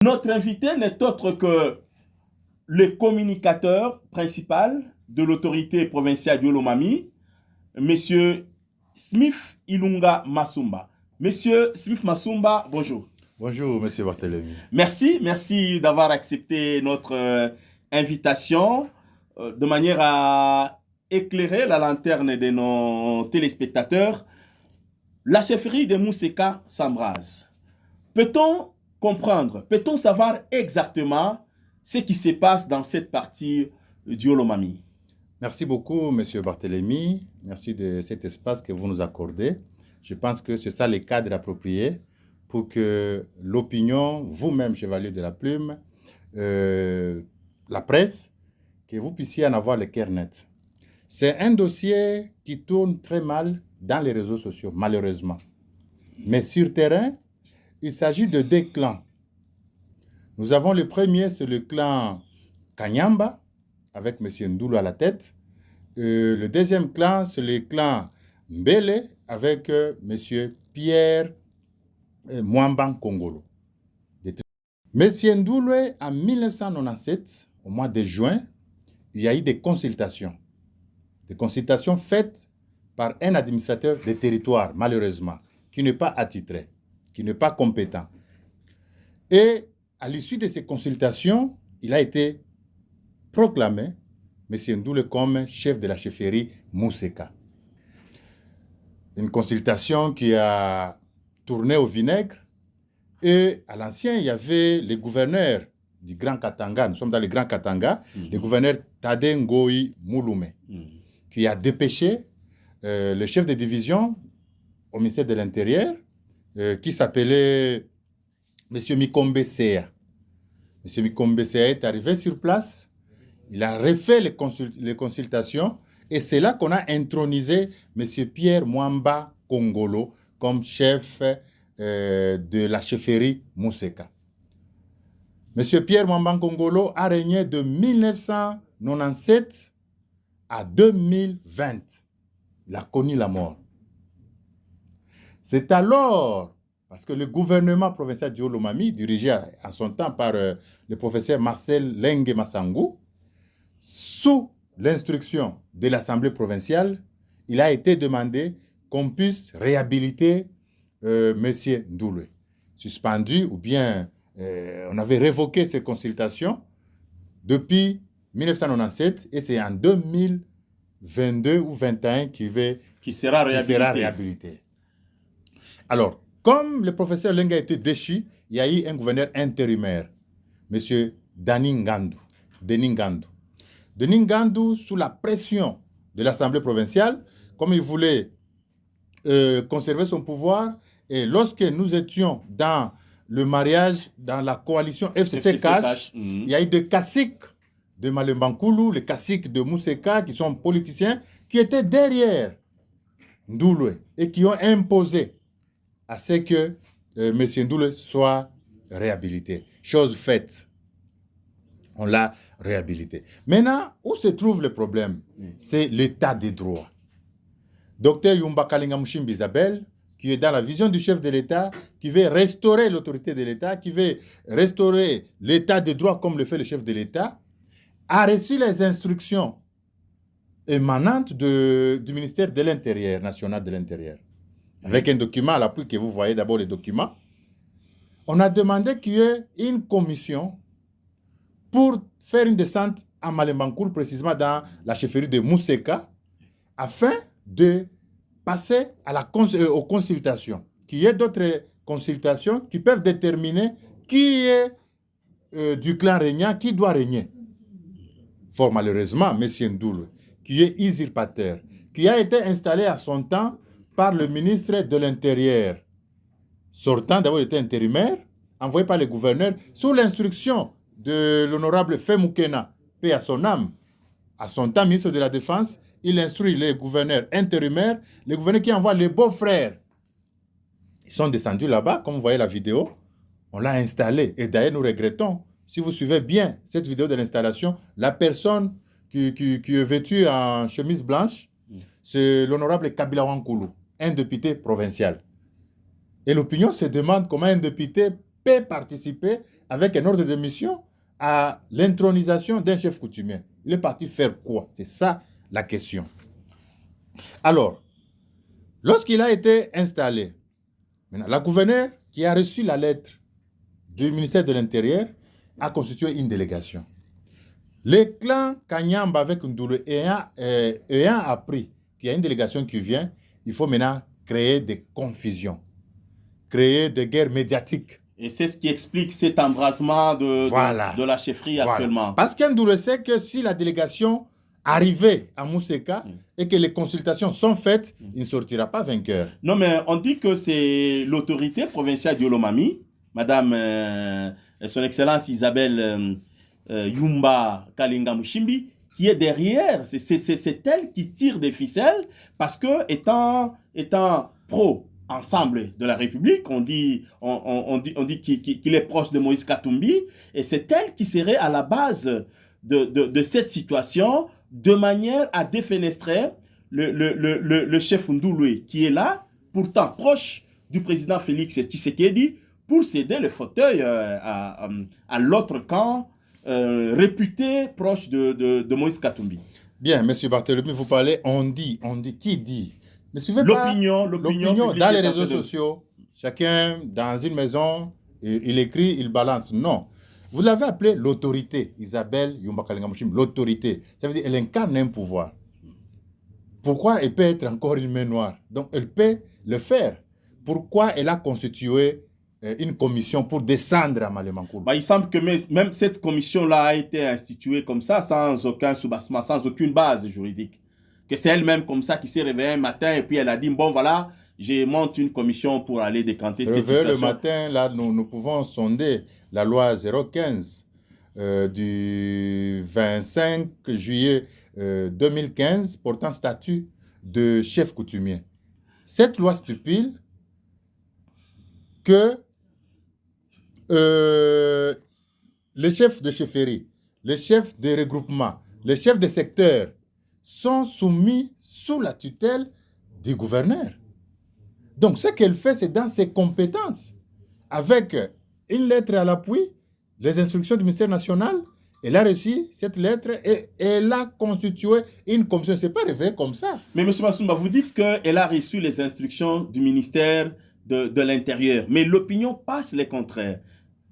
Notre invité n'est autre que le communicateur principal de l'autorité provinciale du Lomami, Monsieur Smith Ilunga Masumba. Monsieur Smith Masumba, bonjour. Bonjour, Monsieur Barthélémy. Merci d'avoir accepté notre invitation de manière à éclairer la lanterne de nos téléspectateurs. La chefferie de Mousseka s'embrase. Peut-on comprendre, peut-on savoir exactement ce qui se passe dans cette partie du Lomami? Merci beaucoup, Monsieur Barthélémy. Merci de cet espace que vous nous accordez. Je pense que c'est ça le cadre approprié pour que l'opinion, vous-même, Chevalier de la Plume, la presse, que vous puissiez en avoir le cœur net. C'est un dossier qui tourne très mal dans les réseaux sociaux, malheureusement. Mais sur terrain, il s'agit de deux clans. Nous avons le premier, c'est le clan Kanyamba, avec M. Ndoulou à la tête. Le deuxième clan, c'est le clan Mbele, avec M. Pierre Mwamba Kongolo. M. Ndoulou, en 1997, au mois de juin, il y a eu des consultations faites par un administrateur des territoires, malheureusement, qui n'est pas attitré, qui n'est pas compétent. Et à l'issue de ces consultations, il a été proclamé M. Ndoulou comme chef de la chefferie Mousseka. Une consultation qui a tourné au vinaigre. Et à l'ancien, il y avait le gouverneur du Grand Katanga, nous sommes dans le Grand Katanga, le gouverneur Tade Ngoï Mouloumé, qui a dépêché le chef de division au ministère de l'Intérieur, qui s'appelait M. Mikombe Seya. M. Mikombe Seya est arrivé sur place, il a refait les consultations, et c'est là qu'on a intronisé M. Pierre Mwamba Kongolo comme chef de la chefferie Mousseka. M. Pierre Mwamba Kongolo a régné de 1997 à 2020. Il a connu la mort. C'est alors, parce que le gouvernement provincial du Lomami, dirigé en son temps par le professeur Marcel Lengue Massangou, sous l'instruction de l'Assemblée provinciale, il a été demandé qu'on puisse réhabiliter M. Ndoulou. Suspendu, ou bien on avait révoqué ces consultations depuis 1997, et c'est en 2022 ou 2021 qui sera réhabilité. Alors, comme le professeur Lenga a été déchu, il y a eu un gouverneur intérimaire, M. Denis Ngandou, sous la pression de l'Assemblée provinciale, comme il voulait conserver son pouvoir, et lorsque nous étions dans le mariage, dans la coalition FCC-Cash, il y a eu des caciques de Malembankoulou, les caciques de Mousseka, qui sont politiciens, qui étaient derrière Ndoulou et qui ont imposé à ce que M. Ndoulou soit réhabilité. Chose faite. On l'a réhabilité. Maintenant, où se trouve le problème? C'est l'état des droits. Docteur Yumba Kalinga Mouchimbi Isabelle, qui est dans la vision du chef de l'État, qui veut restaurer l'autorité de l'État, qui veut restaurer l'état des droits comme le fait le chef de l'État, a reçu les instructions émanantes du ministère de l'Intérieur, national de l'Intérieur. Avec un document à l'appui que vous voyez d'abord les documents, on a demandé qu'il y ait une commission pour faire une descente à Malembankoul, précisément dans la chefferie de Mousseka, afin de passer aux consultations. Qu'il y ait d'autres consultations qui peuvent déterminer qui est du clan régnant, qui doit régner. Fort malheureusement, M. Ndoulou, qui est usurpateur, qui a été installé à son temps par le ministre de l'Intérieur, sortant, d'abord il était intérimaire, envoyé par le gouverneur, sous l'instruction de l'honorable Femoukena, paix à son âme. À son temps, ministre de la Défense, il instruit les gouverneurs intérimaires, les gouverneurs qui envoient les beaux-frères. Ils sont descendus là-bas, comme vous voyez la vidéo, on l'a installé. Et d'ailleurs, nous regrettons, si vous suivez bien cette vidéo de l'installation, la personne qui est vêtue en chemise blanche, c'est l'honorable Kabila Wankoulou, un député provincial. Et l'opinion se demande comment un député peut participer avec un ordre de mission à l'intronisation d'un chef coutumier. Il est parti faire quoi? C'est ça la question. Alors, lorsqu'il a été installé, maintenant, la gouverneure qui a reçu la lettre du ministère de l'Intérieur a constitué une délégation. Les clans Kanyamba avec Ndoulou ayant appris qu'il y a une délégation qui vient, il faut maintenant créer des confusions, créer des guerres médiatiques. Et c'est ce qui explique cet embrasement Voilà. de la chefferie Voilà. actuellement. Parce qu'Ndoulou sait que si la délégation arrivait à Mousseka et que les consultations sont faites, il ne sortira pas vainqueur. Non, mais on dit que c'est l'autorité provinciale d'Olomami, Madame Son Excellence Isabelle Yumba Kalinga Mushimbi, qui est derrière. C'est elle qui tire des ficelles parce que étant pro-ensemble de la République, on dit qu'il est proche de Moïse Katumbi, et c'est elle qui serait à la base de cette situation de manière à défenestrer le chef Ndoulou qui est là, pourtant proche du président Félix Tshisekedi, pour céder le fauteuil à l'autre camp réputé proche de Moïse Katumbi. Bien, M. Barthélemy, vous parlez, on dit, qui dit? Ne suivez pas l'opinion dans les réseaux sociaux. Chacun dans une maison, il écrit, il balance. Non. Vous l'avez appelé l'autorité, Isabelle Yumba Kalinga Mushimbi, l'autorité. Ça veut dire qu'elle incarne un pouvoir. Pourquoi elle peut être encore une main noire? Donc, elle peut le faire. Pourquoi elle a constitué une commission pour descendre à Malemankoulou? Il semble que même cette commission-là a été instituée comme ça, sans aucun soubassement, sans aucune base juridique. Que c'est elle-même comme ça qui s'est réveillée un matin et puis elle a dit, bon voilà, je monte une commission pour aller décanter cette situation. Le matin, là, nous pouvons sonder la loi 015 du 25 juillet 2015 portant statut de chef coutumier. Cette loi stipule que les chefs de chefferie, les chefs de regroupement, les chefs de secteur sont soumis sous la tutelle du gouverneur. Donc, ce qu'elle fait, c'est dans ses compétences. Avec une lettre à l'appui, les instructions du ministère national, elle a reçu cette lettre et elle a constitué une commission. Ce n'est pas réveillé comme ça. Mais M. Massoumba, vous dites qu'elle a reçu les instructions du ministère de l'Intérieur. Mais l'opinion passe les contraires.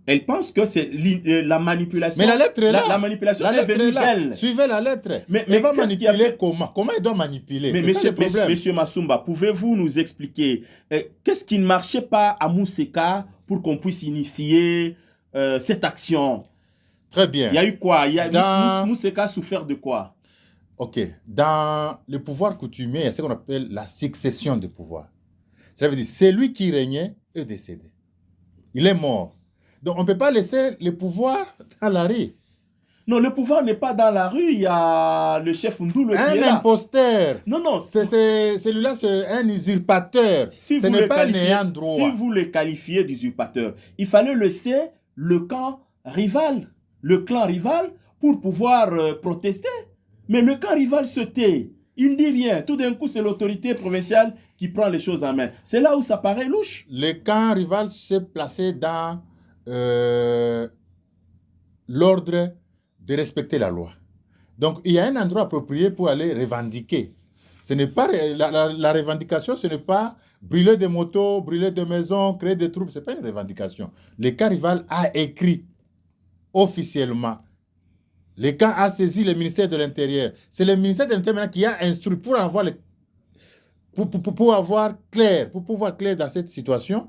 Elle pense que c'est la manipulation. Mais la lettre est là. La manipulation est venue d'elle. Suivez la lettre. Mais elle va manipuler comment? Comment elle doit manipuler? Mais monsieur Massoumba, pouvez-vous nous expliquer qu'est-ce qui ne marchait pas à Mousseka pour qu'on puisse initier cette action? Très bien. Il y a eu quoi? Mousseka a souffert de quoi? Ok. Dans le pouvoir coutumier, il y a ce qu'on appelle la succession de pouvoir. Ça veut dire celui qui régnait est décédé. Il est mort. Donc, on ne peut pas laisser le pouvoir dans la rue. Non, le pouvoir n'est pas dans la rue. Il y a le chef Ndoulou qui est là. Un imposteur. Non. Celui-là, c'est un usurpateur. Ce n'est pas un ayant droit. Si vous le qualifiez d'usurpateur, il fallait laisser le camp rival, le clan rival, pour pouvoir protester. Mais le camp rival se tait. Il ne dit rien. Tout d'un coup, c'est l'autorité provinciale qui prend les choses en main. C'est là où ça paraît louche. Le camp rival s'est placé dans l'ordre de respecter la loi. Donc, il y a un endroit approprié pour aller revendiquer. Ce n'est pas la revendication, ce n'est pas brûler des motos, brûler des maisons, créer des troubles. Ce n'est pas une revendication. Le camp rival a écrit officiellement. Le camp a saisi le ministère de l'Intérieur. C'est le ministère de l'Intérieur qui a instruit pour avoir pour pouvoir clair dans cette situation.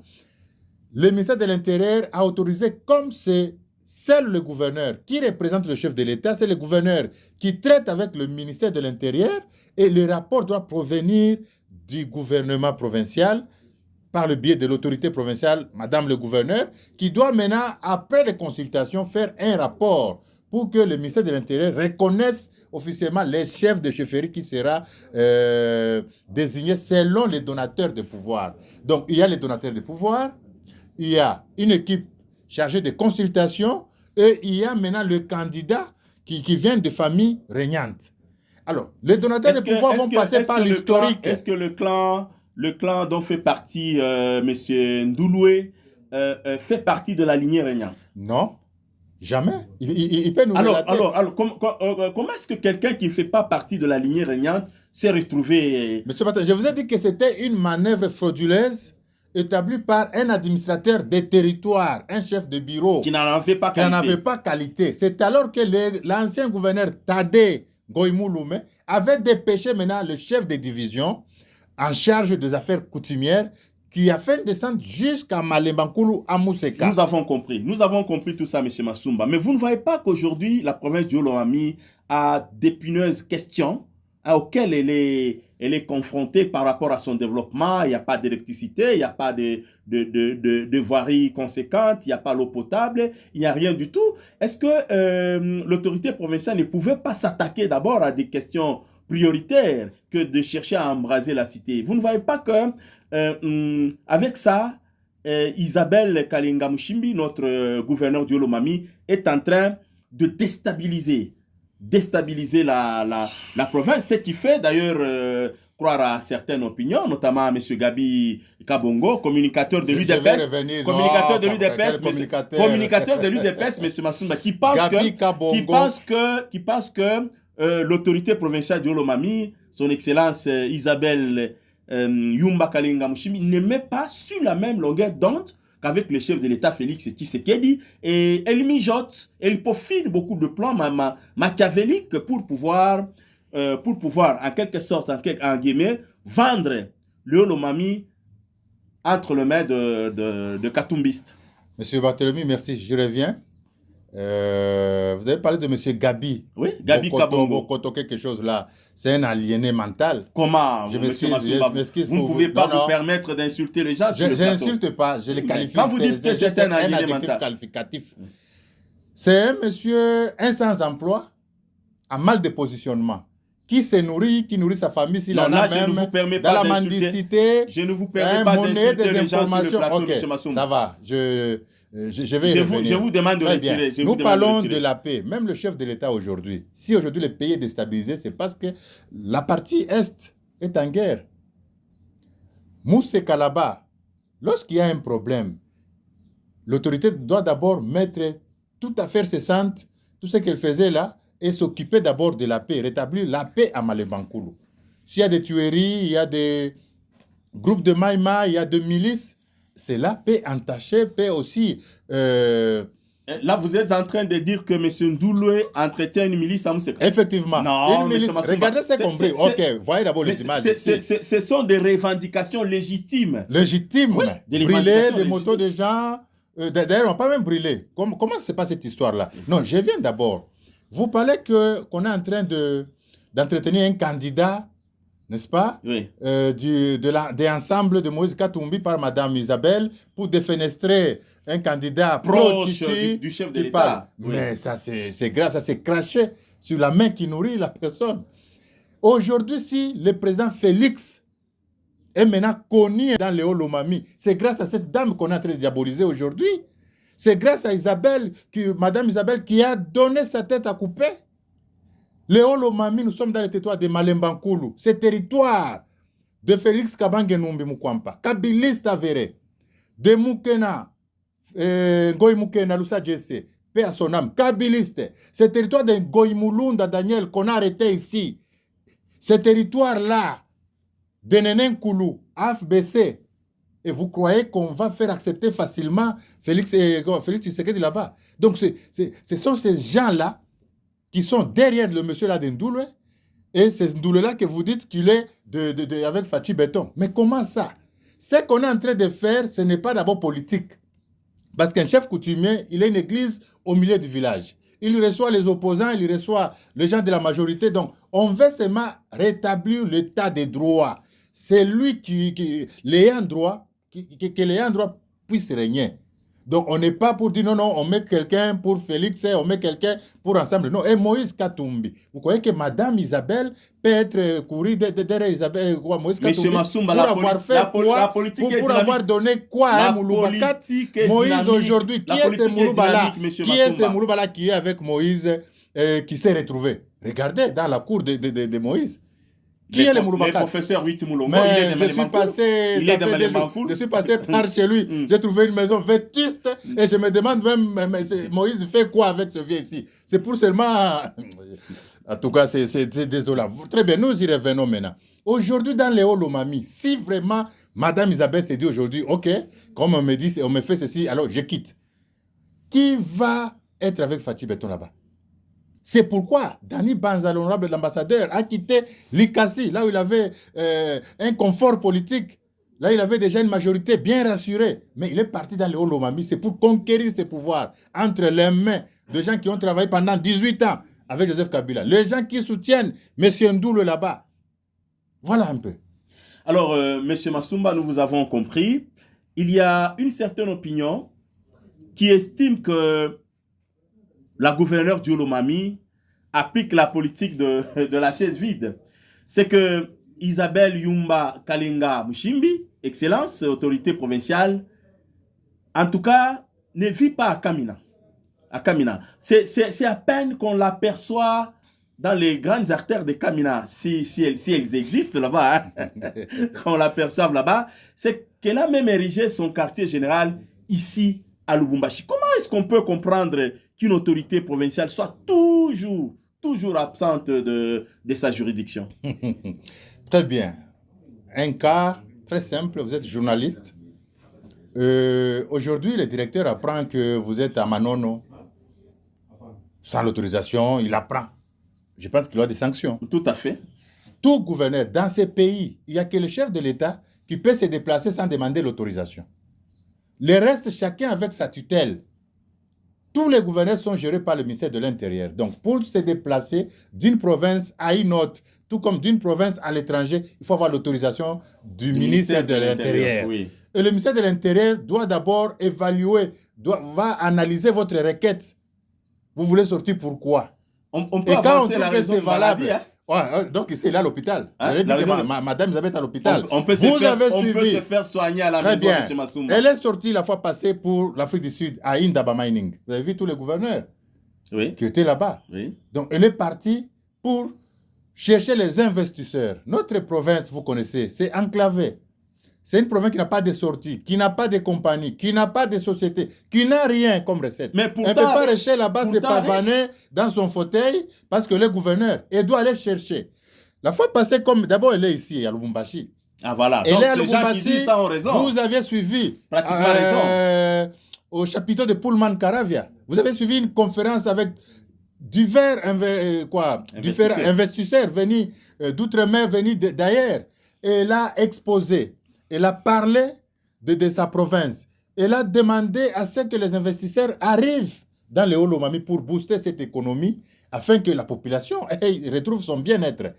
Le ministère de l'Intérieur a autorisé, comme c'est seul le gouverneur qui représente le chef de l'État, c'est le gouverneur qui traite avec le ministère de l'Intérieur et le rapport doit provenir du gouvernement provincial par le biais de l'autorité provinciale, Madame le gouverneur, qui doit maintenant, après les consultations, faire un rapport pour que le ministère de l'Intérieur reconnaisse officiellement les chefs de chefferie qui sera désigné selon les donateurs de pouvoir. Donc, il y a les donateurs de pouvoir, il y a une équipe chargée de consultation et il y a maintenant le candidat qui vient de familles régnantes. Alors, les donateurs de pouvoir vont passer par l'historique. Est-ce que le clan dont fait partie M. Ndoulou fait partie de la lignée régnante? Non. Jamais. Il peut nous relater. Comment est-ce que quelqu'un qui ne fait pas partie de la lignée régnante s'est retrouvé... Monsieur Batel, je vous ai dit que c'était une manœuvre frauduleuse établie par un administrateur des territoires, un chef de bureau. Qui n'en avait pas qualité. Qui n'en avait pas qualité. C'est alors que l'ancien gouverneur Tadé Goïmouloumé avait dépêché maintenant le chef de division en charge des affaires coutumières qui a fait une descente jusqu'à Malembankulu à Mousseka. Nous avons compris tout ça, M. Massoumba. Mais vous ne voyez pas qu'aujourd'hui, la province du Haut-Lomami a d'épineuses questions auxquelles elle est confrontée par rapport à son développement. Il n'y a pas d'électricité, il n'y a pas de voirie conséquente, il n'y a pas l'eau potable, il n'y a rien du tout. Est-ce que l'autorité provinciale ne pouvait pas s'attaquer d'abord à des questions prioritaires que de chercher à embraser la cité? Vous ne voyez pas que avec ça, Isabelle Kalinga Mushimbi, notre gouverneur du Haut-Lomami, est en train de déstabiliser la province, ce qui fait d'ailleurs croire à certaines opinions, notamment à M. Gabi Kabongo, communicateur de l'UDPS, communicateur de l'UDPS, M. Massoumba, qui pense que l'autorité provinciale du Haut-Lomami, son excellence Isabelle Yumba Kalinga Mushimbi, ne met pas sur la même longueur d'onde qu'avec le chef de l'État Félix Tshisekedi, et elle mijote, elle peaufine beaucoup de plans machiavéliques pour pouvoir en quelque sorte, en guillemets, vendre le Haut-Lomami entre les mains de Katumbistes. Monsieur Barthélemy, merci, je reviens. Vous avez parlé de Monsieur Gabi. Oui, Gabi Kabongo. Quelque chose là. C'est un aliéné mental. Comment? Je m'excuse. Vous ne pouvez pas vous permettre d'insulter les gens sur le plateau. Je n'insulte pas, je les qualifie. Quand vous dites que c'est un aliéné mental. Qualificatif. C'est un monsieur, un sans-emploi, à mal de positionnement, qui se nourrit, qui nourrit sa famille, s'il en a même, dans la mendicité. Je ne vous permets pas d'insulter les gens sur le plateau, okay, M. Massoumba. Ça va, je vous demande de retirer. Nous parlons de la paix. Même le chef de l'État aujourd'hui, si aujourd'hui le pays est déstabilisé, c'est parce que la partie Est est en guerre. Mousseka là-bas, lorsqu'il y a un problème, l'autorité doit d'abord mettre toute affaire cessante, tout ce qu'elle faisait là, et s'occuper d'abord de la paix, rétablir la paix à Malembankulu. S'il y a des tueries, il y a des groupes de Maïma, il y a des milices, c'est la paix entachée, paix aussi. Là, vous êtes en train de dire que M. Ndouloué entretient une milice à Mousseka. Effectivement. Non, une milice. Regardez ce qu'on dit. Ok, voyez d'abord les images. Ce sont des revendications légitimes. Légitimes. Oui, brûler des motos de gens. D'ailleurs, on n'a pas même brûlé. Comment se passe cette histoire-là? Non, je viens d'abord. Vous parlez qu'on est en train d'entretenir un candidat, n'est-ce pas? Oui. Des ensembles de Moïse Katumbi par Mme Isabelle pour défenestrer un candidat proche du chef de l'État. Oui. Mais ça, c'est grave, ça s'est craché sur la main qui nourrit la personne. Aujourd'hui, si le président Félix est maintenant connu dans le Haut-Lomami, c'est grâce à cette dame qu'on est en train de diaboliser aujourd'hui. C'est grâce à Isabelle, Mme Isabelle, qui a donné sa tête à couper. Le Haut-Lomami, nous sommes dans le territoire de Malembankulu. Ce territoire de Félix Kabange Numbi Mukwampa, kabiliste avéré, de Mukena, Ngoy Mukena, Lusa Jesse, paix à son âme, kabiliste. Ce territoire de Ngoy Mulunda, Daniel, qu'on a arrêté ici. Ce territoire-là, de Nenenkulu, AFBC, et vous croyez qu'on va faire accepter facilement Félix Tshisekedi là-bas? Donc, ce sont ces gens-là qui sont derrière le monsieur là de Ndouloué, et c'est Ndouloué-là que vous dites qu'il est avec Fachi Béton. Mais comment ça? Ce qu'on est en train de faire, ce n'est pas d'abord politique. Parce qu'un chef coutumier, il a une église au milieu du village. Il reçoit les opposants, il reçoit les gens de la majorité. Donc, on veut seulement rétablir l'état des droits. C'est lui qui l'ayant droit, que les endroits puissent régner. Donc, on n'est pas pour dire non, on met quelqu'un pour Félix, on met quelqu'un pour ensemble. Non, et Moïse Katumbi. Vous croyez que Madame Isabelle peut être courue derrière Isabelle, Moïse Katumbi, Massoumba, pour avoir fait quoi, la politique pour avoir donné quoi à Mouloubakat? Moïse aujourd'hui, qui est ce Mouloubala? Qui est ce Mouloubala qui est avec Moïse, qui s'est retrouvé? Regardez dans la cour de Moïse. Qui est le Le Mouroubakat? professeur Witi Moulongo, Mais il est de je suis Malimankoul. passé, Il est ça de fait des jours, Malimankoul. je suis passé par chez lui, j'ai trouvé une maison vétuste et je me demande même, Moïse fait quoi avec ce vieux ici? C'est pour seulement... En tout cas, c'est désolant. Très bien, nous y revenons maintenant. Aujourd'hui, dans les Olomami, si vraiment Madame Isabelle s'est dit aujourd'hui, ok, comme on me dit, on me fait ceci, alors je quitte. Qui va être avec Fatih Beton là-bas? C'est pourquoi Dani Banza, l'honorable ambassadeur, a quitté l'ICASI, là où il avait un confort politique. Là, il avait déjà une majorité bien rassurée. Mais il est parti dans le Olomami, c'est pour conquérir ses pouvoirs entre les mains de gens qui ont travaillé pendant 18 ans avec Joseph Kabila. Les gens qui soutiennent M. Ndoule là-bas. Voilà un peu. Alors, M. Massoumba, nous vous avons compris. Il y a une certaine opinion qui estime que la gouverneure du Olomami applique la politique de la chaise vide. C'est que Isabelle Yumba Kalenga Mushimbi, Excellence, autorité provinciale, en tout cas, ne vit pas à Kamina. À Kamina. C'est à peine qu'on l'aperçoit dans les grandes artères de Kamina, si elles existent là-bas, hein, qu'on l'aperçoive là-bas, c'est qu'elle a même érigé son quartier général ici à Lubumbashi. Comment est-ce qu'on peut comprendre qu'une autorité provinciale soit toujours absente de sa juridiction? Très bien. Un cas très simple, vous êtes journaliste. Aujourd'hui, le directeur apprend que vous êtes à Manono. Sans l'autorisation, il apprend. Je pense qu'il y a des sanctions. Tout à fait. Tout gouverneur, dans ces pays, il n'y a que le chef de l'État qui peut se déplacer sans demander l'autorisation. Le reste, chacun avec sa tutelle. Tous les gouverneurs sont gérés par le ministère de l'Intérieur. Donc, pour se déplacer d'une province à une autre, tout comme d'une province à l'étranger, il faut avoir l'autorisation du ministère de l'Intérieur. Oui. Et le ministère de l'Intérieur doit d'abord évaluer, va analyser votre requête. Vous voulez sortir pourquoi? On peut avancer la raison de maladie, hein? Ouais, donc ici, là, à l'hôpital. Hein? Madame Isabelle est à l'hôpital. On peut se faire soigner à la Très maison, bien. M. Massoumba. Elle est sortie la fois passée pour l'Afrique du Sud, à Indaba Mining. Vous avez vu tous les gouverneurs qui étaient là-bas. Oui. Donc, elle est partie pour chercher les investisseurs. Notre province, vous connaissez, c'est enclavé. C'est une province qui n'a pas de sortie, qui n'a pas de compagnie, qui n'a pas de société, qui n'a rien comme recette. Mais pourtant, elle ne peut pas rester là-bas, se pavaner dans son fauteuil, parce que le gouverneur, elle doit aller chercher. La fois passée, comme d'abord, elle est ici, à Lubumbashi. Ah voilà, elle donc est à les gens qui disent ça ont raison. Vous aviez suivi, pratiquement raison. Au chapiteau de Pullman Caravia, vous avez suivi une conférence avec divers investisseurs venus d'outre-mer, venus d'ailleurs. Et elle a exposé. Elle a parlé de sa province. Elle a demandé à ce que les investisseurs arrivent dans les Olomami pour booster cette économie afin que la population retrouve son bien-être.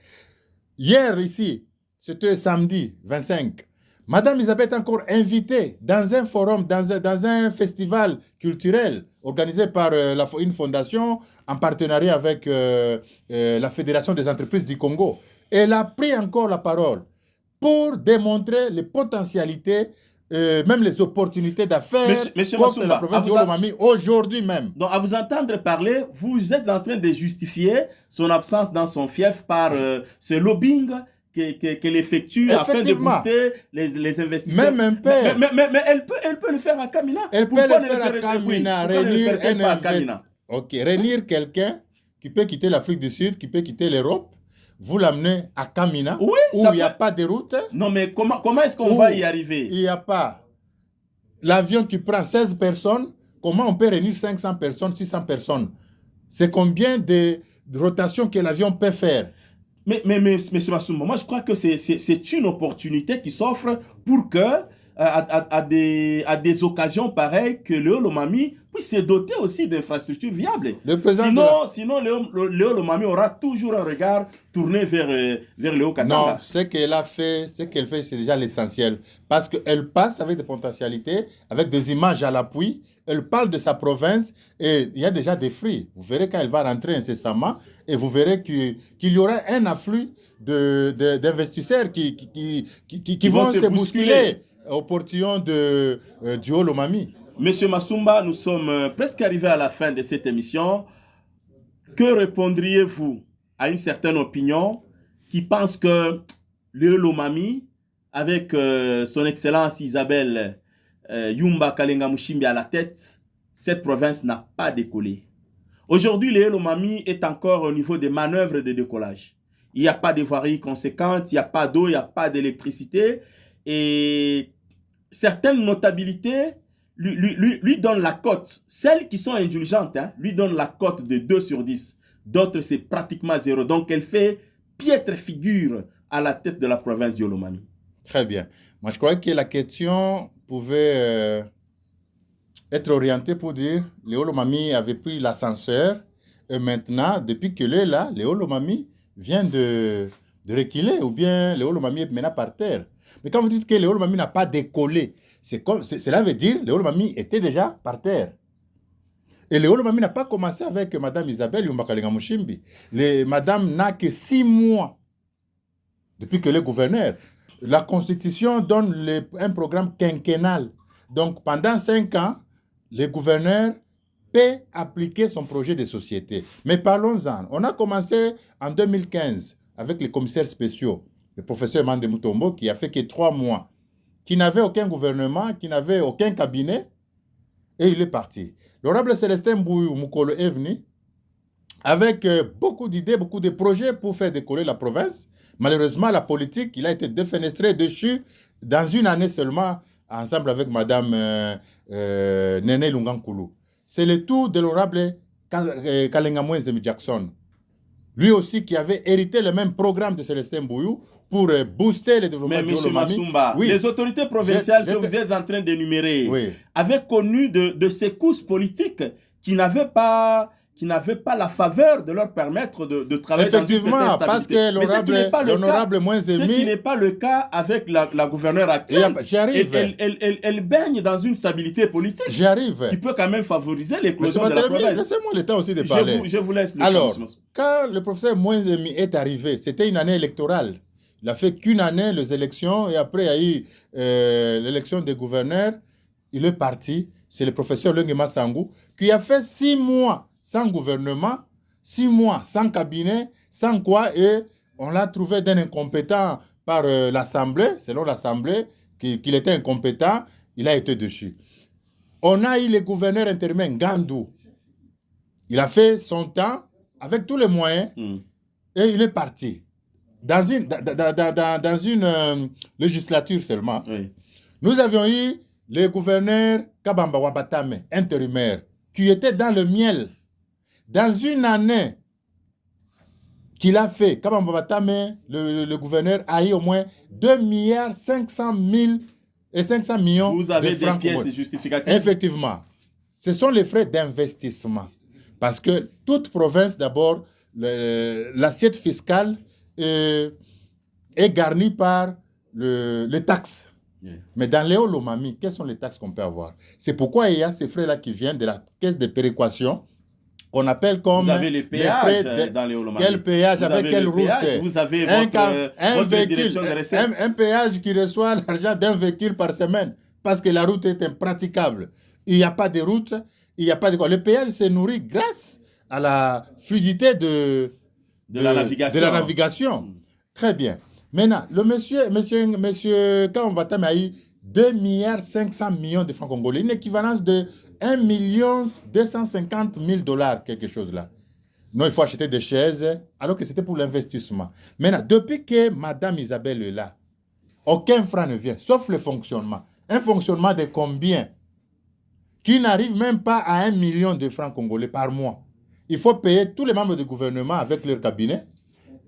Hier, ici, c'était samedi 25, Madame Isabelle est encore invitée dans un forum, dans un festival culturel organisé par une fondation en partenariat avec la Fédération des entreprises du Congo. Elle a pris encore la parole pour démontrer les potentialités, même les opportunités d'affaires pour la province de Olomami aujourd'hui même. Donc, à vous entendre parler, vous êtes en train de justifier son absence dans son fief par ce lobbying qu'elle effectue afin de booster les investisseurs. Même un père. Mais elle peut le faire à Kamina. Elle peut le faire à Kamina. Réunir quelqu'un qui peut quitter l'Afrique du Sud, qui peut quitter l'Europe. Vous l'amenez à Kamina, où il n'y a pas de route. Non, mais comment est-ce qu'on va y arriver? Il n'y a pas. L'avion qui prend 16 personnes, comment on peut réunir 500 personnes, 600 personnes? C'est combien de rotations que l'avion peut faire? Mais M. Massoumba, moi je crois que c'est une opportunité qui s'offre pour que, à des occasions pareilles, que le Olomami puisse se doter aussi d'infrastructures viables. Sinon le Olomami aura toujours un regard tourné vers le Haut-Katanga. Non, ce qu'elle fait, c'est déjà l'essentiel. Parce qu'elle passe avec des potentialités, avec des images à l'appui. Elle parle de sa province et il y a déjà des fruits. Vous verrez quand elle va rentrer incessamment et vous verrez qu'il y aura un afflux d'investisseurs qui vont se bousculer au portillon du Olomami. Monsieur Massoumba, nous sommes presque arrivés à la fin de cette émission. Que répondriez-vous à une certaine opinion qui pensent que le Lomami, avec son excellence Isabelle Yumba Kalenga Mushimbi à la tête, cette province n'a pas décollé. Aujourd'hui, le Lomami est encore au niveau des manœuvres de décollage. Il n'y a pas de voirie conséquente, il n'y a pas d'eau, il n'y a pas d'électricité. Et certaines notabilités lui donnent la cote. Celles qui sont indulgentes, hein, lui donnent la cote de 2 sur 10. D'autres, c'est pratiquement 0. Donc, elle fait piètre figure à la tête de la province du Lomami. Très bien. Moi, je crois que la question pouvait être orientée pour dire Léo Lomami avait pris l'ascenseur et maintenant, depuis qu'il est là, Léo Lomami vient de reculer ou bien Léo Lomami est maintenant par terre. Mais quand vous dites que Léo Lomami n'a pas décollé, cela veut dire que Léo Lomami était déjà par terre. Et Léo Lomami n'a pas commencé avec Mme Isabelle Yumba Kalenga Mushimbi. Madame n'a que 6 mois depuis que le gouverneur. La Constitution donne un programme quinquennal. Donc, pendant 5 ans, le gouverneur peut appliquer son projet de société. Mais parlons-en. On a commencé en 2015 avec les commissaires spéciaux, le professeur Mande Mutombo, qui a fait que 3 mois, qui n'avait aucun gouvernement, qui n'avait aucun cabinet, et il est parti. L'honorable Célestin Bouyou Mukolo est venu avec beaucoup d'idées, beaucoup de projets pour faire décoller la province. Malheureusement, la politique, il a été défenestré dessus dans une année seulement, ensemble avec Mme Nene Lungankoulou. C'est le tour de l'honorable Kalenga Mwenzemi Jackson. Lui aussi qui avait hérité le même programme de Célestin Bouyou pour booster le développement du Lomami. Mais M. Massumba, oui, les autorités provinciales que vous êtes en train d'énumérer avaient connu de secousses politiques qui n'avaient pas la faveur de leur permettre de travailler dans une certaine stabilité. Parce que l'honorable Mwenzemi... Ce qui n'est pas le cas avec la gouverneure actuelle. J'arrive. Elle baigne dans une stabilité politique qui peut quand même favoriser l'éclosion de la province. Laissez-moi le temps aussi de parler. Je vous laisse le temps. Alors, quand le professeur Mwenzemi est arrivé, c'était une année électorale. Il n'a fait qu'une année, les élections, et après, il y a eu l'élection des gouverneurs. Il est parti. C'est le professeur Lengema Sangou qui a fait 6 mois sans gouvernement, 6 mois sans cabinet, sans quoi, et on l'a trouvé d'un incompétent par l'Assemblée, selon l'Assemblée, qu'il était incompétent, il a été dessus. On a eu le gouverneur intérimaire Gandou. Il a fait son temps avec tous les moyens et il est parti. Dans une législature seulement, nous avions eu le gouverneur Kabamba Wabatame, intérimaire, qui était dans le miel. Dans une année qu'il a fait, Kabamba Wabatame, le gouverneur, a eu au moins 2 milliards 500 millions de francs. Vous avez des pièces justificatives? Effectivement. Ce sont les frais d'investissement. Parce que toute province, d'abord, l'assiette fiscale est garnie par les taxes. Mais dans Léo Lomami, quelles sont les taxes qu'on peut avoir? C'est pourquoi il y a ces frais-là qui viennent de la caisse de péréquation, qu'on appelle comme... Vous avez les péages dans Léo Lomami. Quel péage, avec quelle route? Vous avez votre direction de recettes. Un péage qui reçoit l'argent d'un véhicule par semaine, parce que la route est impraticable. Il n'y a pas de route, il n'y a pas de quoi. Le péage se nourrit grâce à la fluidité de la navigation. Très bien. Maintenant, le monsieur Kabamba a eu 2 milliards 500 millions de francs congolais, une équivalence de 1 250 000 $, quelque chose là. Non, il faut acheter des chaises, alors que c'était pour l'investissement. Maintenant, depuis que Mme Isabelle est là, aucun franc ne vient, sauf le fonctionnement. Un fonctionnement de combien? Qui n'arrive même pas à 1 million de francs congolais par mois. Il faut payer tous les membres du gouvernement avec leur cabinet.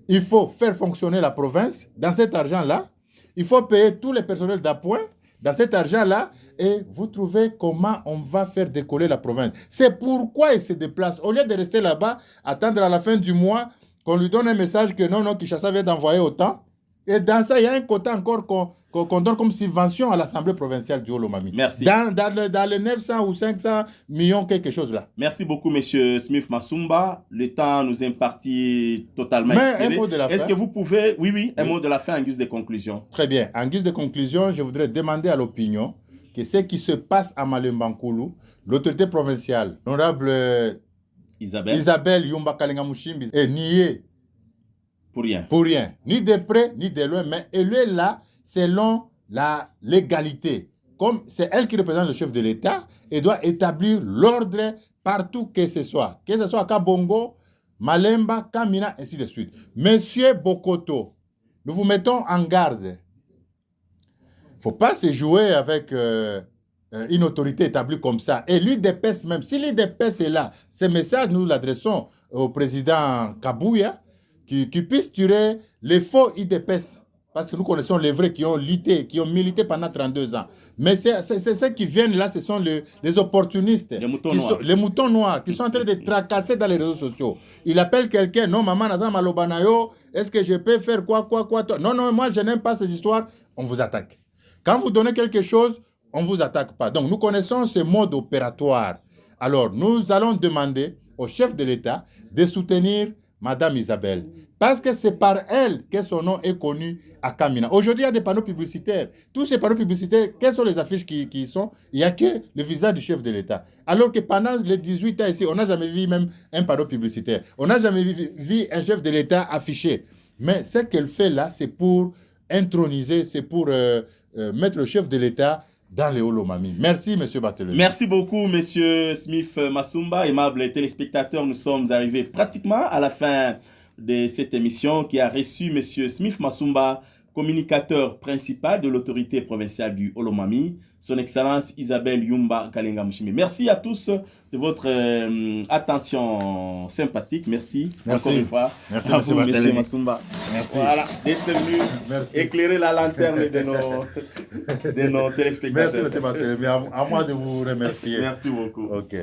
Il faut faire fonctionner la province dans cet argent-là. Il faut payer tous les personnels d'appoint dans cet argent-là. Et vous trouvez comment on va faire décoller la province. C'est pourquoi il se déplace. Au lieu de rester là-bas, attendre à la fin du mois qu'on lui donne un message que non, Kinshasa vient d'envoyer autant. Et dans ça, il y a un quota encore qu'on donne comme subvention à l'Assemblée provinciale du Haut-Lomami. Merci. Dans les 900 ou 500 millions, quelque chose là. Merci beaucoup, M. Smith Massumba. Le temps nous est imparti totalement. Mais un mot de la fin. Est-ce que vous pouvez... Oui, un mot de la fin en guise de conclusion. Très bien. En guise de conclusion, je voudrais demander à l'opinion que ce qui se passe à Malembankoulou, l'autorité provinciale, l'honorable Isabelle Yumba Kalenga Mushimbi, est niée Pour rien. Pour rien. Ni de près, ni de loin. Mais elle est là selon la légalité. Comme c'est elle qui représente le chef de l'État, elle doit établir l'ordre partout que ce soit. Que ce soit à Kabongo, Malemba, Kamina, ainsi de suite. Monsieur Bokoto, nous vous mettons en garde. Il ne faut pas se jouer avec une autorité établie comme ça. Et l'UDPS même, si l'UDPS est là, ce message, nous l'adressons au président Kabouya, qui puisse tuer les faux UDPS. Parce que nous connaissons les vrais qui ont lutté, qui ont milité pendant 32 ans. Mais c'est ceux qui viennent là, ce sont les opportunistes. Les moutons noirs qui sont en train de tracasser dans les réseaux sociaux. Il appelle quelqu'un, non, maman, Nazan Malobanayo, est-ce que je peux faire quoi? Non, non, moi, je n'aime pas ces histoires. On vous attaque. Quand vous donnez quelque chose, on ne vous attaque pas. Donc, nous connaissons ce mode opératoire. Alors, nous allons demander au chef de l'État de soutenir Madame Isabelle. Parce que c'est par elle que son nom est connu à Kamina. Aujourd'hui, il y a des panneaux publicitaires. Tous ces panneaux publicitaires, quelles sont les affiches qui y sont? Il n'y a que le visage du chef de l'État. Alors que pendant les 18 ans ici, on n'a jamais vu même un panneau publicitaire. On n'a jamais vu un chef de l'État affiché. Mais ce qu'elle fait là, c'est pour introniser, c'est pour mettre le chef de l'État dans les Olomami. Merci, M. Barthélémy. Merci beaucoup, M. Smith Masumba. Aimables téléspectateurs, nous sommes arrivés pratiquement à la fin de cette émission qui a reçu M. Smith Masumba, communicateur principal de l'autorité provinciale du Olomami, son Excellence Isabelle Yumba Kalenga Mouchimi. Merci à tous de votre attention sympathique. Merci encore une fois. Merci, à vous, M. Masumba. Merci. Voilà, d'être venu éclairer la lanterne de nos téléspectateurs. Merci, M. Barthélémy. À moi de vous remercier. Merci beaucoup. OK.